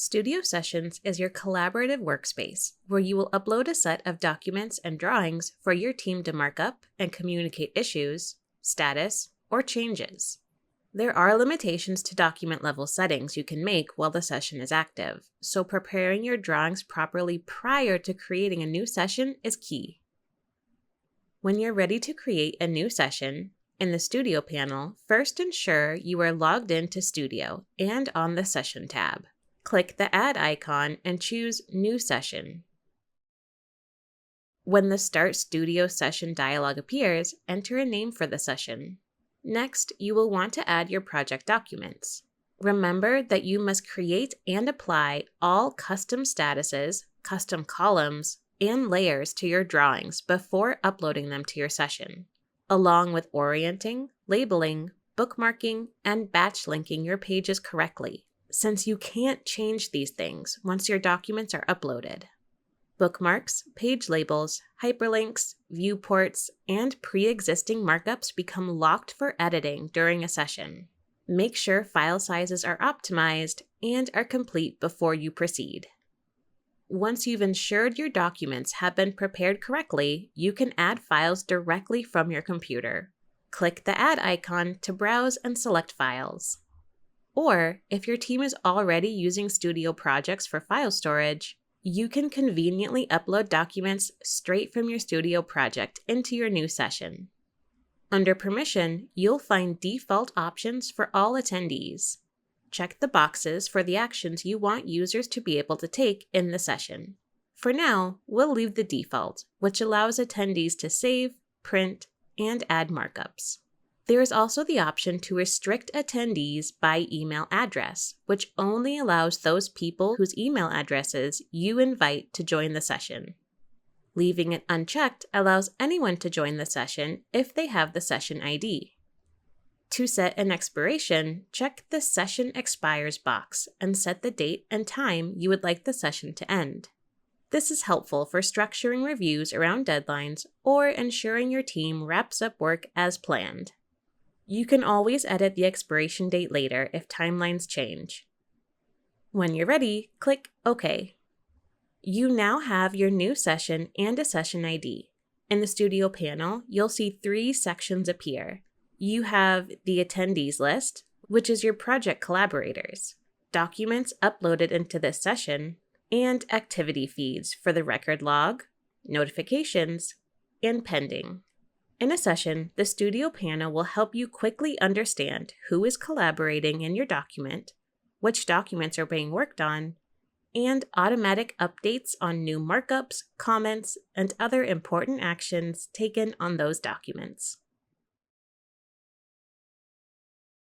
Studio Sessions is your collaborative workspace where you will upload a set of documents and drawings for your team to mark up and communicate issues, status, or changes. There are limitations to document level settings you can make while the session is active, so preparing your drawings properly prior to creating a new session is key. When you're ready to create a new session, in the Studio panel, first ensure you are logged into Studio and on the Session tab. Click the Add icon and choose New Session. When the Start Studio Session dialog appears, enter a name for the session. Next, you will want to add your project documents. Remember that you must create and apply all custom statuses, custom columns, and layers to your drawings before uploading them to your session, along with orienting, labeling, bookmarking, and batch linking your pages correctly, since you can't change these things once your documents are uploaded. Bookmarks, page labels, hyperlinks, viewports, and pre-existing markups become locked for editing during a session. Make sure file sizes are optimized and are complete before you proceed. Once you've ensured your documents have been prepared correctly, you can add files directly from your computer. Click the Add icon to browse and select files. Or, if your team is already using Studio projects for file storage, you can conveniently upload documents straight from your Studio project into your new session. Under Permission, you'll find default options for all attendees. Check the boxes for the actions you want users to be able to take in the session. For now, we'll leave the default, which allows attendees to save, print, and add markups. There is also the option to restrict attendees by email address, which only allows those people whose email addresses you invite to join the session. Leaving it unchecked allows anyone to join the session if they have the session ID. To set an expiration, check the Session Expires box and set the date and time you would like the session to end. This is helpful for structuring reviews around deadlines or ensuring your team wraps up work as planned. You can always edit the expiration date later if timelines change. When you're ready, click OK. You now have your new session and a session ID. In the Studio panel, you'll see 3 sections appear. You have the Attendees list, which is your project collaborators, documents uploaded into this session, and activity feeds for the record log, notifications, and pending. In a session, the Studio panel will help you quickly understand who is collaborating in your document, which documents are being worked on, and automatic updates on new markups, comments, and other important actions taken on those documents.